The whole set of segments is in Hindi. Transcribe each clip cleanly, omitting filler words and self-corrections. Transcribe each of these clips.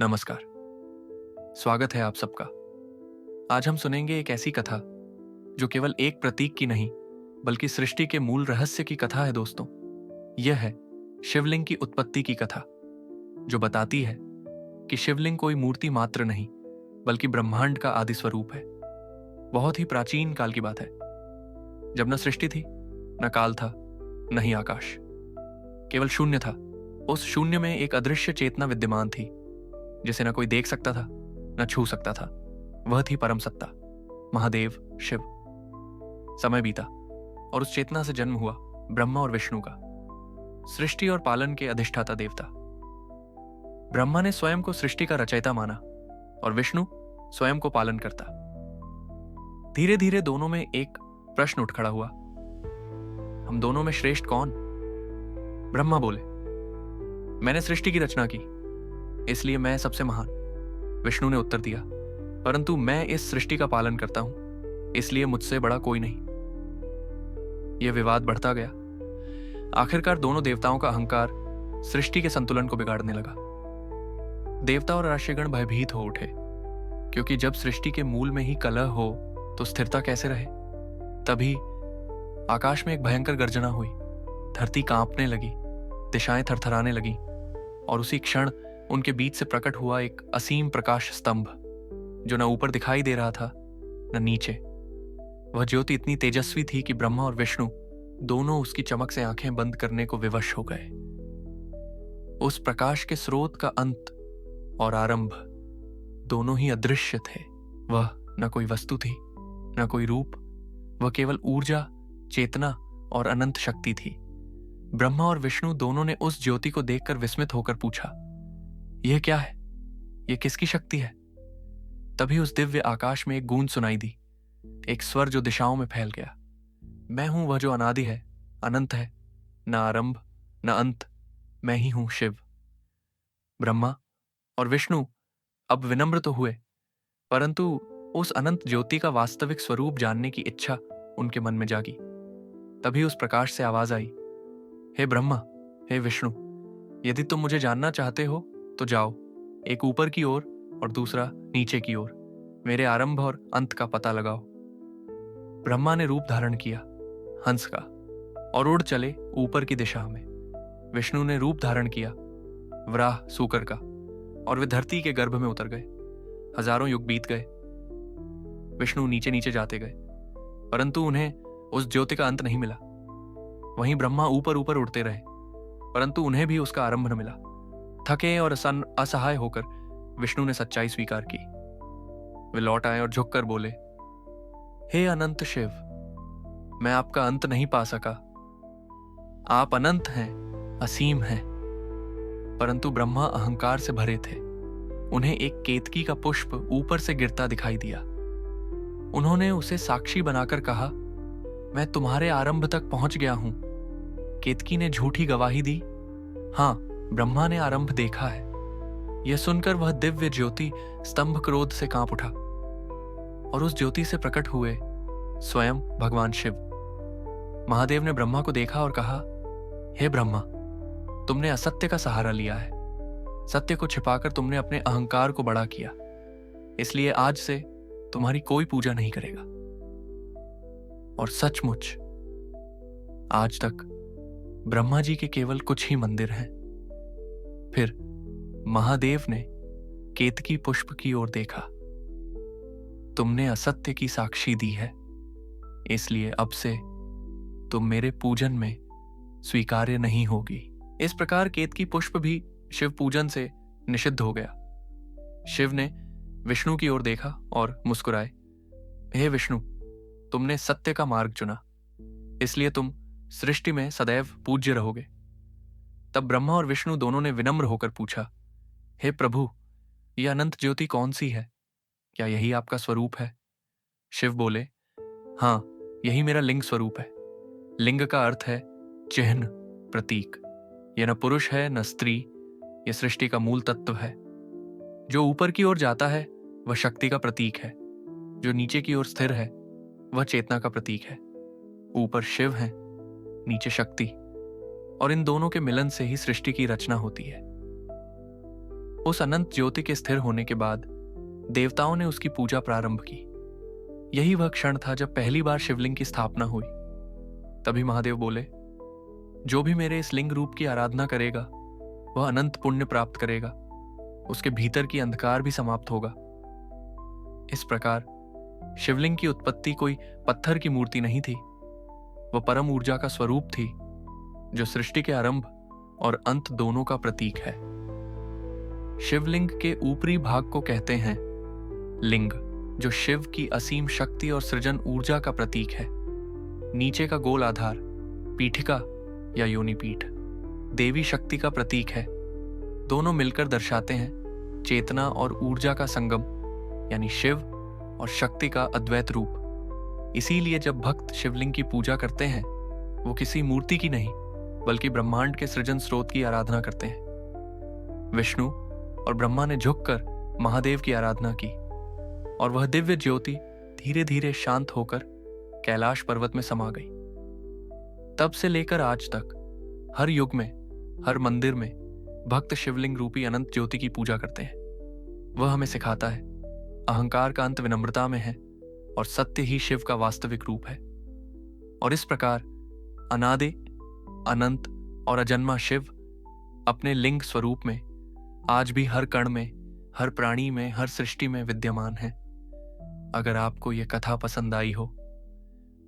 नमस्कार। स्वागत है आप सबका। आज हम सुनेंगे एक ऐसी कथा जो केवल एक प्रतीक की नहीं बल्कि सृष्टि के मूल रहस्य की कथा है दोस्तों। यह है शिवलिंग की उत्पत्ति की कथा, जो बताती है कि शिवलिंग कोई मूर्ति मात्र नहीं बल्कि ब्रह्मांड का आदि स्वरूप है। बहुत ही प्राचीन काल की बात है, जब न सृष्टि थी, न काल था, न ही आकाश। केवल शून्य था। उस शून्य में एक अदृश्य चेतना विद्यमान थी, जिसे न कोई देख सकता था, न छू सकता था। वह थी परम सत्ता, महादेव शिव। समय बीता और उस चेतना से जन्म हुआ ब्रह्मा और विष्णु का, सृष्टि और पालन के अधिष्ठाता देवता। ब्रह्मा ने स्वयं को सृष्टि का रचयिता माना और विष्णु स्वयं को पालन करता। धीरे धीरे दोनों में एक प्रश्न उठ खड़ा हुआ, हम दोनों में श्रेष्ठ कौन? ब्रह्मा बोले, मैंने सृष्टि की रचना की, इसलिए मैं सबसे महान। विष्णु ने उत्तर दिया, परंतु मैं इस सृष्टि का पालन करता हूं, इसलिए मुझसे बड़ा कोई नहीं। यह विवाद बढ़ता गया। आखिरकार दोनों देवताओं का अहंकार सृष्टि के संतुलन को बिगाड़ने लगा। देवता और राशिगण भयभीत हो उठे, क्योंकि जब सृष्टि के मूल में ही कलह हो तो स्थिरता कैसे रहे। तभी आकाश में एक भयंकर गर्जना हुई, धरती कांपने लगी, दिशाएं थरथराने लगी और उसी क्षण उनके बीच से प्रकट हुआ एक असीम प्रकाश स्तंभ, जो न ऊपर दिखाई दे रहा था न नीचे। वह ज्योति इतनी तेजस्वी थी कि ब्रह्मा और विष्णु दोनों उसकी चमक से आंखें बंद करने को विवश हो गए। उस प्रकाश के स्रोत का अंत और आरंभ दोनों ही अदृश्य थे। वह न कोई वस्तु थी, न कोई रूप। वह केवल ऊर्जा, चेतना और अनंत शक्ति थी। ब्रह्मा और विष्णु दोनों ने उस ज्योति को देखकर विस्मित होकर पूछा, यह क्या है? यह किसकी शक्ति है? तभी उस दिव्य आकाश में एक गूंज सुनाई दी, एक स्वर जो दिशाओं में फैल गया, मैं हूं वह जो अनादि है, अनंत है, न आरंभ न अंत, मैं ही हूं शिव। ब्रह्मा और विष्णु अब विनम्र तो हुए, परंतु उस अनंत ज्योति का वास्तविक स्वरूप जानने की इच्छा उनके मन में जागी। तभी उस प्रकाश से आवाज आई, हे ब्रह्मा, हे विष्णु, यदि तुम मुझे जानना चाहते हो तो जाओ, एक ऊपर की ओर और दूसरा नीचे की ओर, मेरे आरंभ और अंत का पता लगाओ। ब्रह्मा ने रूप धारण किया हंस का और उड़ चले ऊपर की दिशा में। विष्णु ने रूप धारण किया वराह सूकर का और वे धरती के गर्भ में उतर गए। हजारों युग बीत गए। विष्णु नीचे नीचे जाते गए, परंतु उन्हें उस ज्योति का अंत नहीं मिला। वहीं ब्रह्मा ऊपर ऊपर उड़ते रहे, परंतु उन्हें भी उसका आरंभ न मिला। थके और असहाय होकर विष्णु ने सच्चाई स्वीकार की। वे लौट आए और झुककर बोले, हे अनंत शिव, मैं आपका अंत नहीं पा सका। आप अनंत हैं, असीम हैं। परंतु ब्रह्मा अहंकार से भरे थे। उन्हें एक केतकी का पुष्प ऊपर से गिरता दिखाई दिया। उन्होंने उसे साक्षी बनाकर कहा, मैं तुम्हारे आरंभ तक पहुंच गया हूं। केतकी ने झूठी गवाही दी, हां, ब्रह्मा ने आरंभ देखा है। यह सुनकर वह दिव्य ज्योति स्तंभ क्रोध से कांप उठा और उस ज्योति से प्रकट हुए स्वयं भगवान शिव। महादेव ने ब्रह्मा को देखा और कहा, हे ब्रह्मा, तुमने असत्य का सहारा लिया है। सत्य को छिपाकर तुमने अपने अहंकार को बड़ा किया, इसलिए आज से तुम्हारी कोई पूजा नहीं करेगा। और सचमुच आज तक ब्रह्मा जी के केवल कुछ ही मंदिर हैं। फिर महादेव ने केतकी पुष्प की ओर देखा, तुमने असत्य की साक्षी दी है, इसलिए अब से तुम मेरे पूजन में स्वीकार्य नहीं होगी। इस प्रकार केतकी पुष्प भी शिव पूजन से निषिद्ध हो गया। शिव ने विष्णु की ओर देखा और मुस्कुराए, हे विष्णु, तुमने सत्य का मार्ग चुना, इसलिए तुम सृष्टि में सदैव पूज्य रहोगे। तब ब्रह्मा और विष्णु दोनों ने विनम्र होकर पूछा, हे प्रभु, यह अनंत ज्योति कौन सी है? क्या यही आपका स्वरूप है? शिव बोले, हां, यही मेरा लिंग स्वरूप है। लिंग का अर्थ है चिन्ह, प्रतीक। यह न पुरुष है न स्त्री, यह सृष्टि का मूल तत्व है। जो ऊपर की ओर जाता है वह शक्ति का प्रतीक है, जो नीचे की ओर स्थिर है वह चेतना का प्रतीक है। ऊपर शिव है, नीचे शक्ति, और इन दोनों के मिलन से ही सृष्टि की रचना होती है। उस अनंत ज्योति के स्थिर होने के बाद देवताओं ने उसकी पूजा प्रारंभ की। यही वह क्षण था जब पहली बार शिवलिंग की स्थापना हुई। तभी महादेव बोले, जो भी मेरे इस लिंग रूप की आराधना करेगा वह अनंत पुण्य प्राप्त करेगा, उसके भीतर की अंधकार भी समाप्त होगा। इस प्रकार शिवलिंग की उत्पत्ति कोई पत्थर की मूर्ति नहीं थी, वह परम ऊर्जा का स्वरूप थी जो सृष्टि के आरंभ और अंत दोनों का प्रतीक है। शिवलिंग के ऊपरी भाग को कहते हैं लिंग, जो शिव की असीम शक्ति और सृजन ऊर्जा का प्रतीक है। नीचे का गोल आधार पीठिका या योनिपीठ देवी शक्ति का प्रतीक है। दोनों मिलकर दर्शाते हैं चेतना और ऊर्जा का संगम, यानी शिव और शक्ति का अद्वैत रूप। इसीलिए जब भक्त शिवलिंग की पूजा करते हैं वो किसी मूर्ति की नहीं बल्कि ब्रह्मांड के सृजन स्रोत की आराधना करते हैं। विष्णु और ब्रह्मा ने झुककर महादेव की आराधना की और वह दिव्य ज्योति धीरे धीरे शांत होकर कैलाश पर्वत में समा गई। तब से लेकर आज तक हर युग में, हर मंदिर में भक्त शिवलिंग रूपी अनंत ज्योति की पूजा करते हैं। वह हमें सिखाता है अहंकार का अंत विनम्रता में है और सत्य ही शिव का वास्तविक रूप है। और इस प्रकार अनादि, अनंत और अजन्मा शिव अपने लिंग स्वरूप में आज भी हर कण में, हर प्राणी में, हर सृष्टि में विद्यमान है। अगर आपको यह कथा पसंद आई हो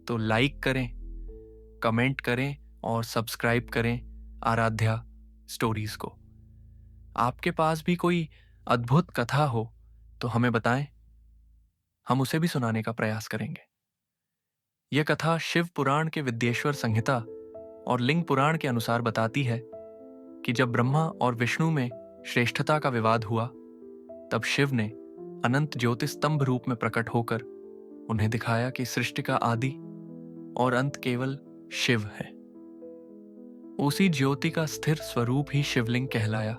तो लाइक करें, कमेंट करें और सब्सक्राइब करें आराध्या स्टोरीज को। आपके पास भी कोई अद्भुत कथा हो तो हमें बताएं, हम उसे भी सुनाने का प्रयास करेंगे। यह कथा शिव पुराण के विद्येश्वर संहिता और लिंग पुराण के अनुसार बताती है कि जब ब्रह्मा और विष्णु में श्रेष्ठता का विवाद हुआ तब शिव ने अनंत ज्योति स्तंभ रूप में प्रकट होकर उन्हें दिखाया कि सृष्टि का आदि और अंत केवल शिव है। उसी ज्योति का स्थिर स्वरूप ही शिवलिंग कहलाया